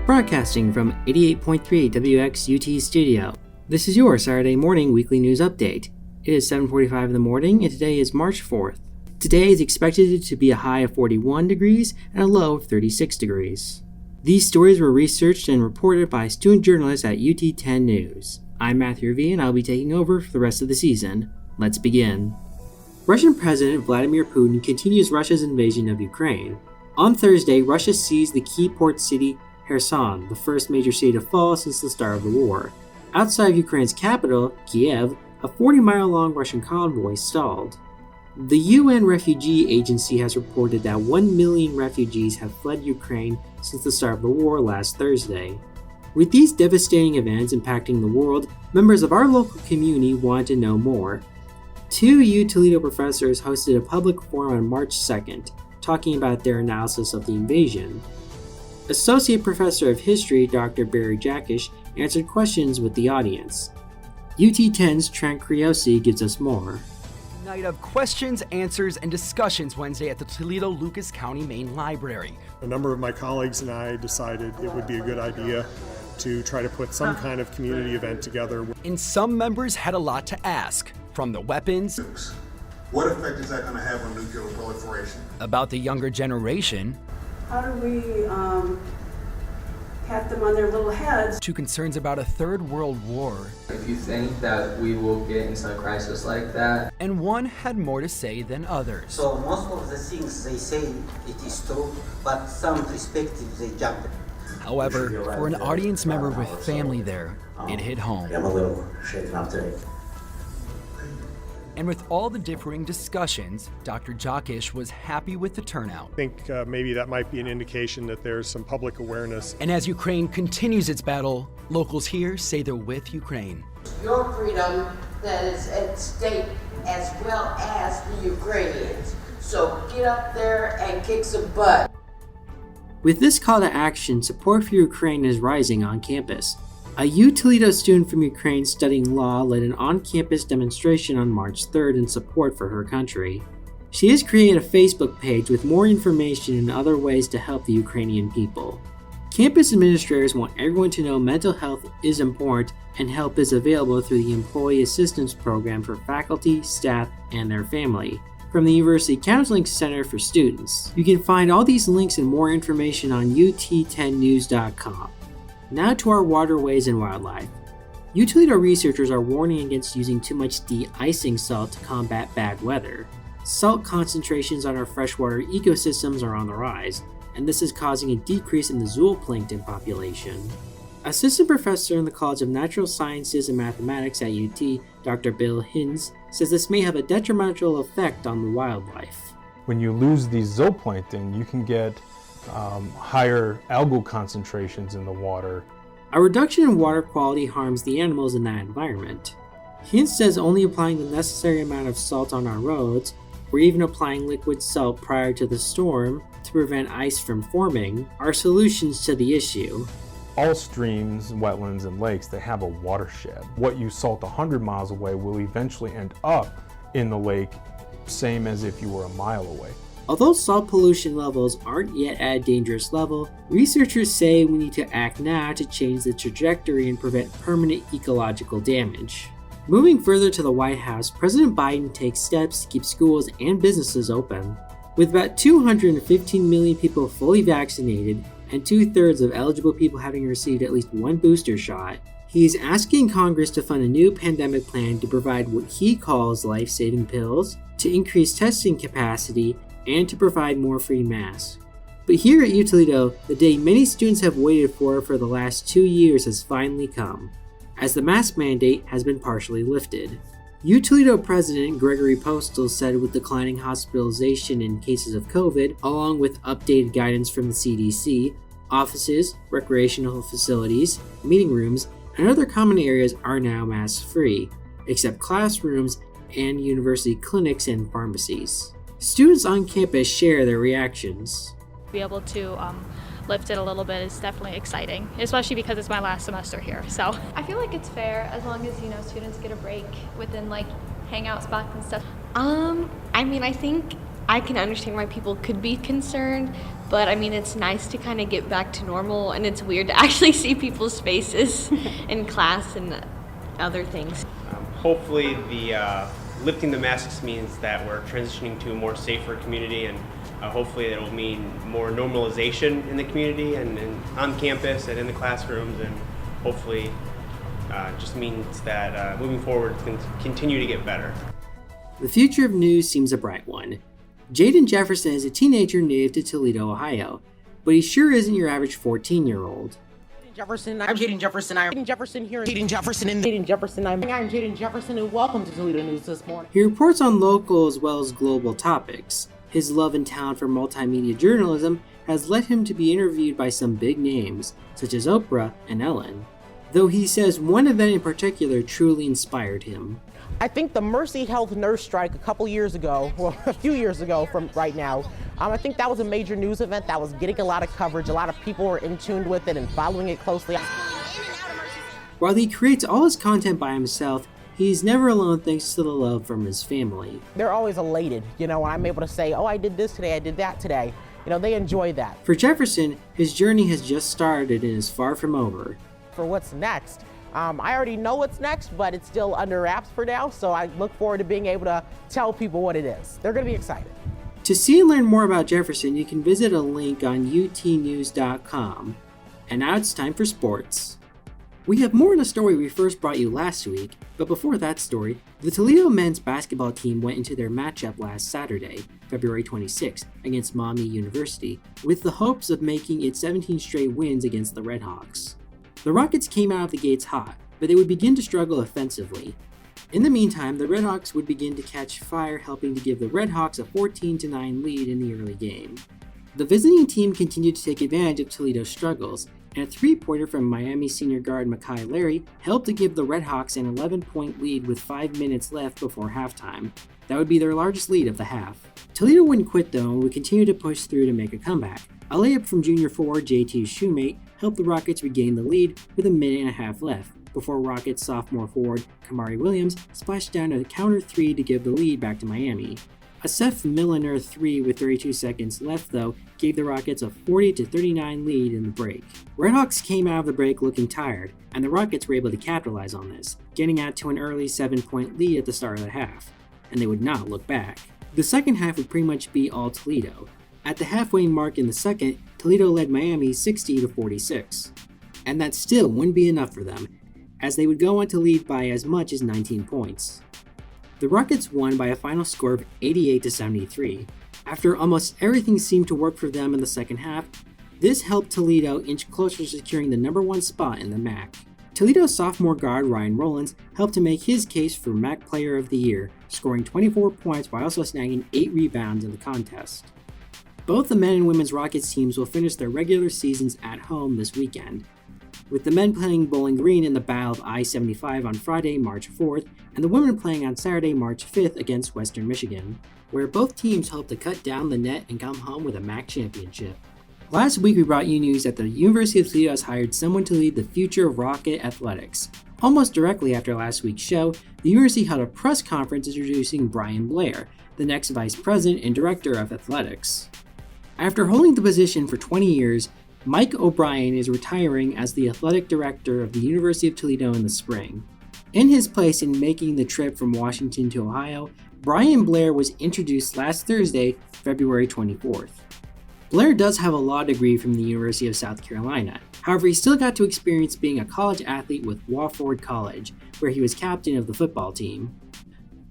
Broadcasting from 88.3 WXUT studio. This is your Saturday morning weekly news update. It is 7:45 in the morning and today is March 4th. Today is expected to be a high of 41 degrees and a low of 36 degrees. These stories were researched and reported by student journalists at UT 10 News. I'm Matthew Revilla and I'll be taking over for the rest of the season. Let's begin. Russian President Vladimir Putin continues Russia's invasion of Ukraine. On Thursday, Russia seized the key port city Kherson, the first major city to fall since the start of the war. Outside of Ukraine's capital, Kiev, a 40-mile-long Russian convoy stalled. The UN Refugee Agency has reported that 1 million refugees have fled Ukraine since the start of the war last Thursday. With these devastating events impacting the world, members of our local community wanted to know more. Two Toledo professors hosted a public forum on March 2nd, talking about their analysis of the invasion. Associate Professor of History Dr. Barry Jackish answered questions with the audience. UT 10's Trent Criosi gives us more. Night of questions, answers, and discussions Wednesday at the Toledo Lucas County Main Library. A number of my colleagues and I decided it would be a good idea to try to put some kind of community event together. And some members had a lot to ask, from the weapons, what effect is that going to have on nuclear proliferation? About the younger generation, how do we pat them on their little heads, to concerns about a third world war. If you think that we will get into a crisis like that. And one had more to say than others. So most of the things they say, it is true, but some perspectives they jump. However, for an audience member with family there, it hit home. I'm a little shaken up today. And with all the differing discussions, Dr. Jockish was happy with the turnout. I think maybe that might be an indication that there's some public awareness. And as Ukraine continues its battle, locals here say they're with Ukraine. Your freedom that is at stake as well as the Ukrainians. So get up there and kick some butt. With this call to action, support for Ukraine is rising on campus. A Toledo student from Ukraine studying law led an on-campus demonstration on March 3rd in support for her country. She has created a Facebook page with more information and other ways to help the Ukrainian people. Campus administrators want everyone to know mental health is important and help is available through the Employee Assistance Program for faculty, staff, and their family from the University Counseling Center for Students. You can find all these links and more information on ut10news.com. Now to our waterways and wildlife. Toledo researchers are warning against using too much de-icing salt to combat bad weather. Salt concentrations on our freshwater ecosystems are on the rise, and this is causing a decrease in the zooplankton population. Assistant professor in the College of Natural Sciences and Mathematics at UT, Dr. Bill Hinz, says this may have a detrimental effect on the wildlife. When you lose these zooplankton, you can get higher algal concentrations in the water. A reduction in water quality harms the animals in that environment. Hinz says only applying the necessary amount of salt on our roads, or even applying liquid salt prior to the storm to prevent ice from forming, are solutions to the issue. All streams, wetlands, and lakes, they have a watershed. What you salt 100 miles away will eventually end up in the lake, same as if you were a mile away. Although salt pollution levels aren't yet at a dangerous level, researchers say we need to act now to change the trajectory and prevent permanent ecological damage. Moving further to the White House, President Biden takes steps to keep schools and businesses open. With about 215 million people fully vaccinated and 2/3 of eligible people having received at least one booster shot, he is asking Congress to fund a new pandemic plan to provide what he calls life-saving pills, to increase testing capacity, and to provide more free masks. But here at Toledo, the day many students have waited for the last 2 years has finally come, as the mask mandate has been partially lifted. Toledo President Gregory Postal said with declining hospitalization in cases of COVID, along with updated guidance from the CDC, offices, recreational facilities, meeting rooms, and other common areas are now mask-free, except classrooms and university clinics and pharmacies. Students on campus share their reactions. Be able to lift it a little bit is definitely exciting, especially because it's my last semester here. So I feel like it's fair as long as students get a break within hangout spots and stuff. I think I can understand why people could be concerned, but I mean, it's nice to kind of get back to normal, and it's weird to actually see people's faces in class and other things. Hopefully the lifting the masks means that we're transitioning to a more safer community, and hopefully it will mean more normalization in the community and on campus and in the classrooms, and hopefully just means that moving forward things continue to get better. The future of news seems a bright one. Jaden Jefferson is a teenager native to Toledo, Ohio, but he sure isn't your average 14-year-old. Jefferson, I'm Jaden Jefferson. I'm Jaden Jefferson here. Jaden Jefferson and Jaden Jefferson. I'm Jaden Jefferson, and welcome to Toledo News this morning. He reports on local as well as global topics. His love and talent for multimedia journalism has led him to be interviewed by some big names, such as Oprah and Ellen, though he says one event in particular truly inspired him. I think the Mercy Health nurse strike a couple years ago, well, a few years ago from right now, I think that was a major news event that was getting a lot of coverage. A lot of people were in tune with it and following it closely. While he creates all his content by himself, he's never alone thanks to the love from his family. They're always elated, when I'm able to say, oh, I did this today, I did that today. They enjoy that. For Jefferson, his journey has just started and is far from over. For what's next, I already know what's next, but it's still under wraps for now, so I look forward to being able to tell people what it is. They're going to be excited. To see and learn more about Jefferson, you can visit a link on utnews.com. And now it's time for sports. We have more in a story we first brought you last week, but before that story, the Toledo men's basketball team went into their matchup last Saturday, February 26th, against Maumee University, with the hopes of making it 17 straight wins against the Redhawks. The Rockets came out of the gates hot, but they would begin to struggle offensively. In the meantime, the Redhawks would begin to catch fire, helping to give the Redhawks a 14-9 lead in the early game. The visiting team continued to take advantage of Toledo's struggles, and a three-pointer from Miami senior guard Mekhi Larry helped to give the Redhawks an 11-point lead with 5 minutes left before halftime. That would be their largest lead of the half. Toledo wouldn't quit though and would continue to push through to make a comeback. A layup from junior forward JT Shoemate helped the Rockets regain the lead with a minute and a half left, before Rockets sophomore forward Kamari Williams splashed down a counter three to give the lead back to Miami. A Seth Milliner three with 32 seconds left though gave the Rockets a 40-39 lead in the break. Redhawks came out of the break looking tired, and the Rockets were able to capitalize on this, getting out to an early 7-point lead at the start of the half, and they would not look back. The second half would pretty much be all Toledo. At the halfway mark in the second, Toledo led Miami 60-46. And that still wouldn't be enough for them, as they would go on to lead by as much as 19 points. The Rockets won by a final score of 88-73. After almost everything seemed to work for them in the second half, this helped Toledo inch closer to securing the number 1 spot in the MAC. Toledo sophomore guard Ryan Rollins helped to make his case for MAC Player of the Year, scoring 24 points while also snagging 8 rebounds in the contest. Both the men and women's Rockets teams will finish their regular seasons at home this weekend, with the men playing Bowling Green in the Battle of I-75 on Friday, March 4th, and the women playing on Saturday, March 5th against Western Michigan, where both teams hope to cut down the net and come home with a MAC championship. Last week we brought you news that the University of Toledo has hired someone to lead the future of Rocket athletics. Almost directly after last week's show, the university held a press conference introducing Brian Blair, the next vice president and director of athletics. After holding the position for 20 years, Mike O'Brien is retiring as the athletic director of the University of Toledo in the spring. In his place in making the trip from Washington to Ohio, Brian Blair was introduced last Thursday, February 24th. Blair does have a law degree from the University of South Carolina. However, he still got to experience being a college athlete with Wofford College, where he was captain of the football team.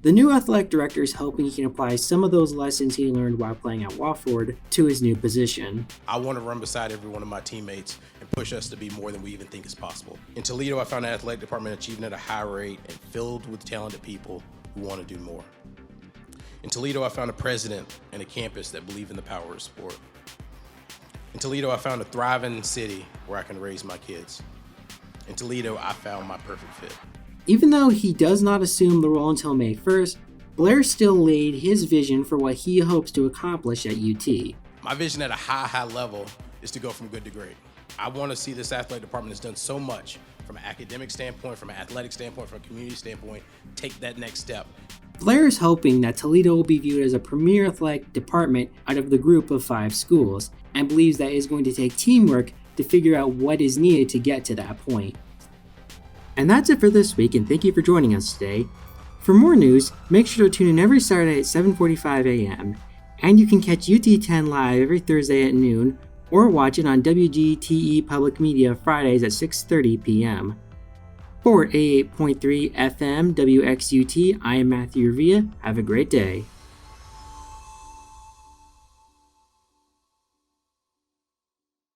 The new athletic director is hoping he can apply some of those lessons he learned while playing at Wofford to his new position. I want to run beside every one of my teammates and push us to be more than we even think is possible. In Toledo, I found an athletic department achieving at a high rate and filled with talented people who want to do more. In Toledo, I found a president and a campus that believe in the power of sport. In Toledo, I found a thriving city where I can raise my kids. In Toledo, I found my perfect fit. Even though he does not assume the role until May 1st, Blair still laid his vision for what he hopes to accomplish at UT. My vision at a high level is to go from good to great. I want to see this athletic department has done so much from an academic standpoint, from an athletic standpoint, from a community standpoint, take that next step Blair is hoping that Toledo will be viewed as a premier athletic department out of the group of 5 schools, and believes that it is going to take teamwork to figure out what is needed to get to that point. And that's it for this week, and thank you for joining us today. For more news, make sure to tune in every Saturday at 7:45 a.m., and you can catch UT10 live every Thursday at noon, or watch it on WGTE Public Media Fridays at 6:30 p.m. For 88.3 FM WXUT, I am Matthew Revilla. Have a great day.